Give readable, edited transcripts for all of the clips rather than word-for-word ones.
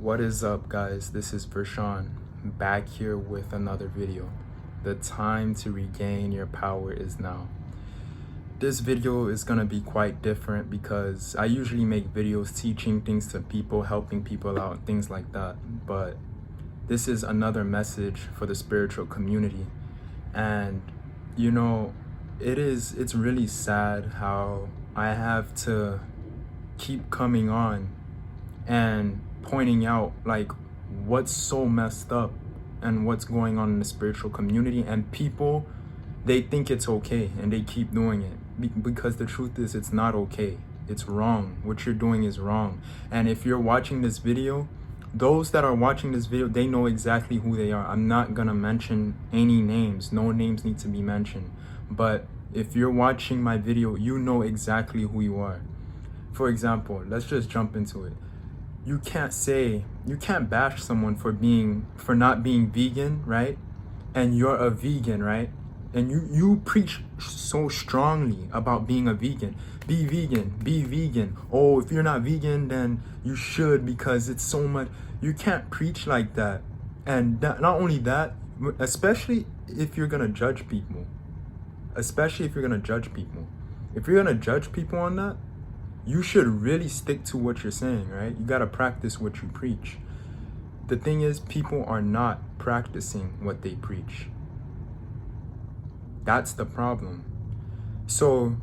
What is up, guys? This is Vershawn, back here with another video. The time to regain your power is now. This video is gonna be quite different because I usually make videos teaching things to people, helping people out, things like that. But this is another message for the spiritual community. And you know, it's really sad how I have to keep coming on and pointing out like what's so messed up and what's going on in the spiritual community, and people, they think it's okay and they keep doing it because the truth is it's not okay. It's wrong. What you're doing is wrong. And if you're watching this video, those that are watching this video, they know exactly who they are. I'm not gonna mention any names. No names need to be mentioned. But if you're watching my video, you know exactly who you are. For example, let's just jump into it. You can't bash someone for not being vegan, right? And you're a vegan, right? And you preach so strongly about being a vegan. Be vegan, be vegan. Oh, if you're not vegan, then you should, because it's so much. You can't preach like that. And not only that, especially if you're gonna judge people. Especially if you're gonna judge people. If you're gonna judge people on that, you should really stick to what you're saying, right? You gotta practice what you preach. The thing is, people are not practicing what they preach. That's the problem. So,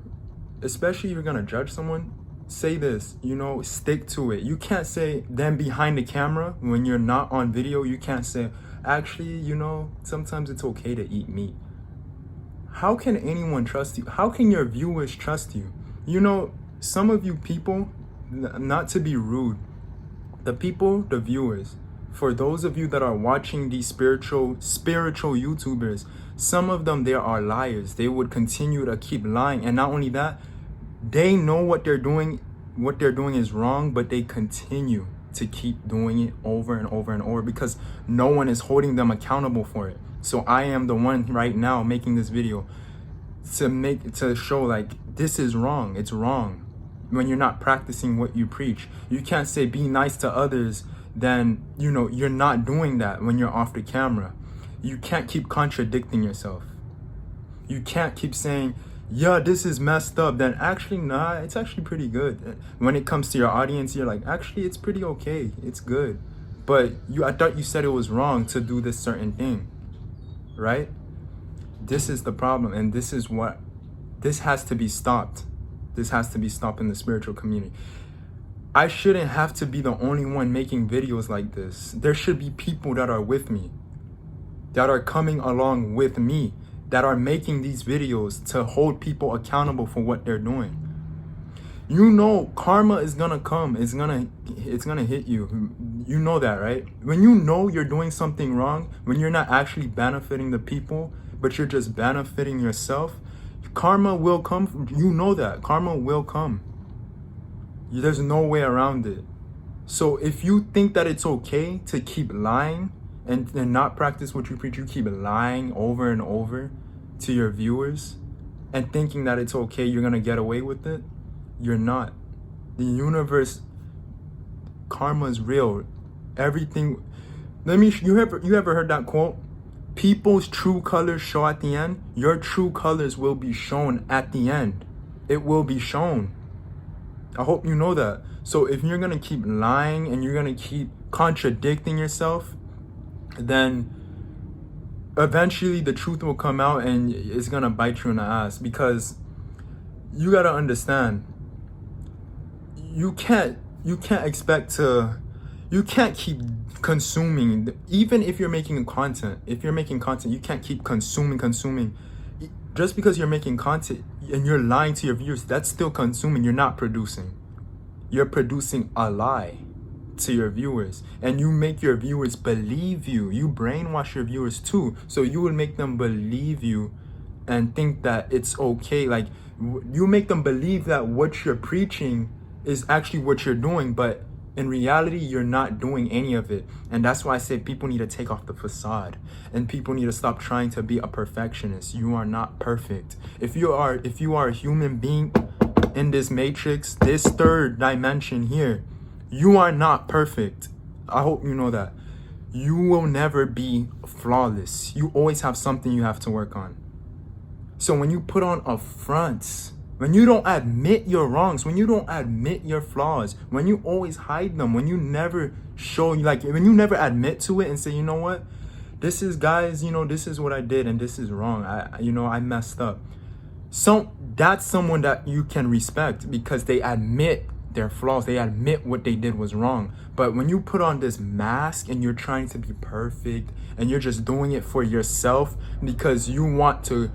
especially if you're gonna judge someone, say this, stick to it. You can't say, then behind the camera, when you're not on video, you can't say, actually, sometimes it's okay to eat meat. How can anyone trust you? How can your viewers trust you? Some of you people, not to be rude, the viewers, for those of you that are watching these spiritual YouTubers, some of them, they are liars. They would continue to keep lying. And not only that, they know what they're doing is wrong, but they continue to keep doing it over and over and over because no one is holding them accountable for it. So I am the one right now making this video to show like this is wrong. It's wrong. When you're not practicing what you preach, you can't say be nice to others, then you're not doing that when you're off the camera. You can't keep contradicting yourself. You can't keep saying, yeah, this is messed up, then actually nah, it's actually pretty good. When it comes to your audience, you're like, actually it's pretty okay, it's good. But I thought you said it was wrong to do this certain thing, right? This is the problem, and this has to be stopped. This has to be stopped in the spiritual community. I shouldn't have to be the only one making videos like this. There should be people that are with me, that are coming along with me, that are making these videos to hold people accountable for what they're doing. Karma is gonna come. It's gonna hit you. You know that, right? When you know you're doing something wrong, when you're not actually benefiting the people, but you're just benefiting yourself, karma will come. You know that. Karma will come. There's no way around it. So if you think that it's okay to keep lying and not practice what you preach, you keep lying over and over to your viewers and thinking that it's okay, you're gonna get away with it, you're not. The universe, karma is real. Everything. You ever heard that quote? People's true colors show at the end. Your true colors will be shown at the end. It will be shown. I hope you know that. So if you're gonna keep lying and you're gonna keep contradicting yourself, then eventually the truth will come out and it's gonna bite you in the ass. Because you gotta understand, you can't keep consuming. Even if you're making content, you can't keep consuming. Just because you're making content and you're lying to your viewers, that's still consuming. You're not producing. You're producing a lie to your viewers, and you make your viewers believe you. You brainwash your viewers too, so you will make them believe you and think that it's okay. Like, you make them believe that what you're preaching is actually what you're doing, but in reality, you're not doing any of it. And that's why I say people need to take off the facade, and people need to stop trying to be a perfectionist. You are not perfect. If you are a human being in this matrix, this third dimension here, you are not perfect. I hope you know that. You will never be flawless. You always have something you have to work on. So when you put on a front, when you don't admit your wrongs, when you don't admit your flaws, when you always hide them, when you never show, like when you never admit to it and say, you know what, this is, guys, this is what I did and this is wrong. I messed up. So that's someone that you can respect because they admit their flaws. They admit what they did was wrong. But when you put on this mask and you're trying to be perfect and you're just doing it for yourself because you want to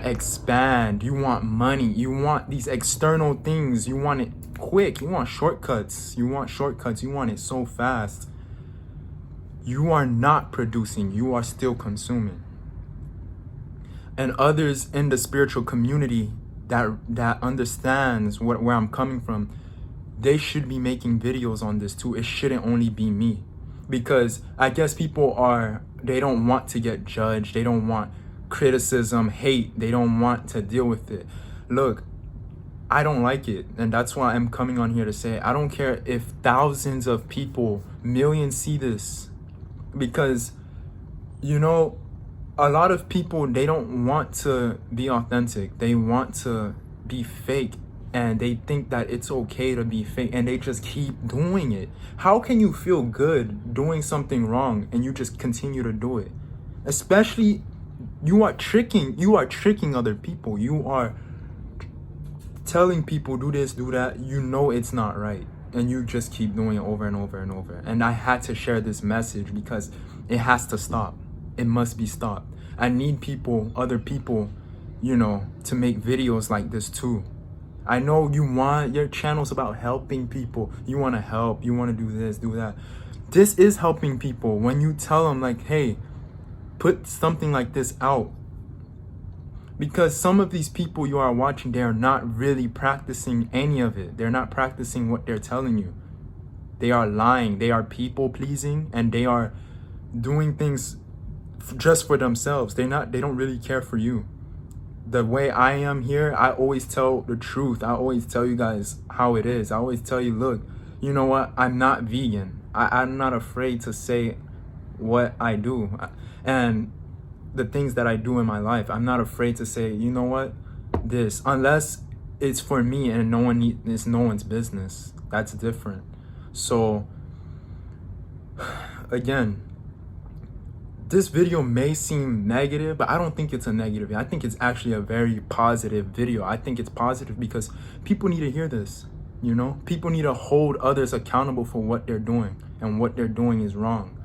expand, you want money, you want these external things, you want it quick, you want shortcuts, you want it so fast, you are not producing, you are still consuming. And others in the spiritual community that understands where I'm coming from, they should be making videos on this too. It shouldn't only be me, because I guess people they don't want to get judged. They don't want criticism, hate. They don't want to deal with it. Look, I don't like it. And that's why I'm coming on here to say, I don't care if thousands of people, millions see this, because, a lot of people, they don't want to be authentic. They want to be fake. And they think that it's okay to be fake, and they just keep doing it. How can you feel good doing something wrong and you just continue to do it? Especially, you are tricking other people. You are telling people, do this, do that. It's not right, and you just keep doing it over and over and over. And I had to share this message because it has to stop. It must be stopped. I need other people, to make videos like this too. I know your channel's about helping people. You want to help. You want to do this, do that. This is helping people when you tell them, like, hey, put something like this out. Because some of these people you are watching, they are not really practicing any of it. They're not practicing what they're telling you. They are lying. They are people pleasing, and they are doing things just for themselves. They don't really care for you. The way I am here, I always tell the truth. I always tell you guys how it is. I always tell you, look, you know what? I'm not vegan. I'm not afraid to say what I do and the things that I do in my life. I'm not afraid to say, you know what? This, unless it's for me and it's no one's business. That's different. So, again, this video may seem negative, but I don't think it's a negative. I think it's actually a very positive video. I think it's positive because people need to hear this, People need to hold others accountable for what they're doing, and what they're doing is wrong.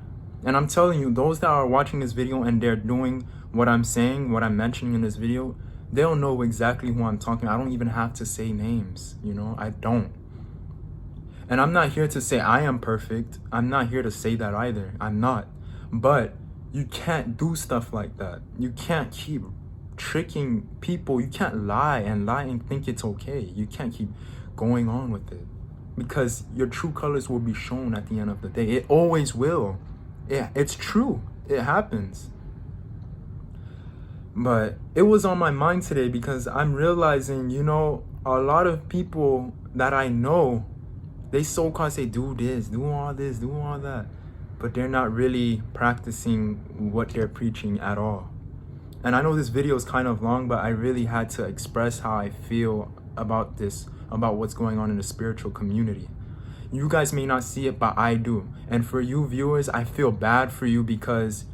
And I'm telling you, those that are watching this video and they're doing what I'm saying, what I'm mentioning in this video, they'll know exactly who I'm talking. I don't even have to say names, I don't. And I'm not here to say I am perfect. I'm not here to say that either. I'm not. But you can't do stuff like that. You can't keep tricking people. You can't lie and think it's okay. You can't keep going on with it, because your true colors will be shown at the end of the day. It always will. It's true. It happens. But it was on my mind today because I'm realizing, a lot of people that I know, they so-called say, do this, do all this, do all that. But they're not really practicing what they're preaching at all. And I know this video is kind of long, but I really had to express how I feel about this, about what's going on in the spiritual community. You guys may not see it, but I do. And for you viewers, I feel bad for you because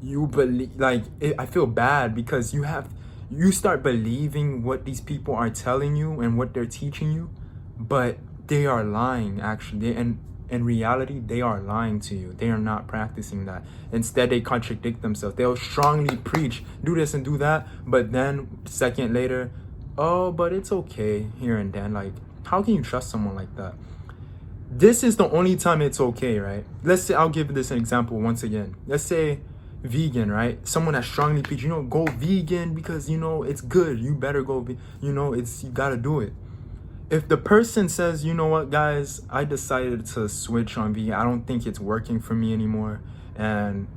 you believe, I feel bad because you start believing what these people are telling you and what they're teaching you, but they are lying, actually. And in reality, they are lying to you. They are not practicing that. Instead, they contradict themselves. They'll strongly preach, do this and do that, but then second later, oh, but it's okay here and then. Like, how can you trust someone like that? This is the only time it's okay, right? Let's say, I'll give this an example once again. Let's say vegan, right? Someone that strongly preach, go vegan because, it's good. You better go, you gotta do it. If the person says, you know what, guys, I decided to switch on vegan. I don't think it's working for me anymore. And,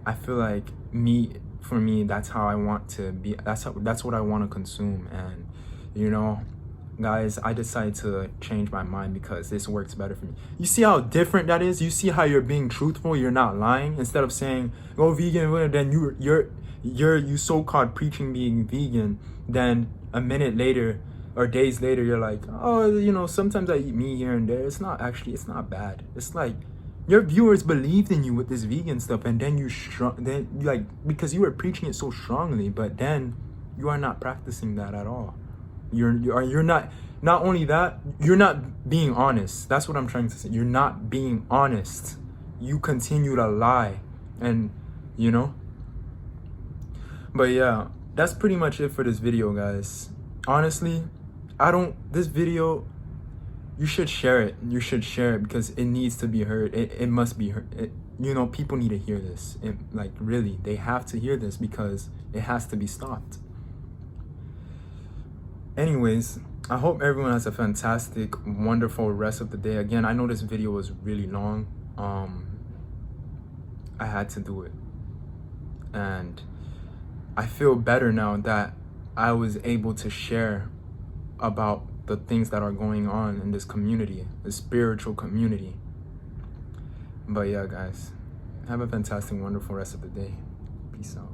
I feel like meat, for me, that's how I want to be. That's what I want to consume. And, guys, I decided to change my mind because this works better for me. You see how different that is? You see how you're being truthful, you're not lying. Instead of saying go vegan, then you so-called preaching being vegan, then a minute later or days later you're like, oh, you know, sometimes I eat meat here and there. It's not bad. It's like your viewers believed in you with this vegan stuff, and then because you were preaching it so strongly, but then you are not practicing that at all. You're not only that, you're not being honest. That's what I'm trying to say. You're not being honest. You continue to lie, and you know. But yeah, that's pretty much it for this video, guys. Honestly, this video, you should share it. You should share it because it needs to be heard. It must be heard. You know, people need to hear this. Like, really, they have to hear this because it has to be stopped. Anyways, I hope everyone has a fantastic, wonderful rest of the day. Again, I know this video was really long. I had to do it. And I feel better now that I was able to share about the things that are going on in this community, the spiritual community. But yeah, guys, have a fantastic, wonderful rest of the day. Peace out.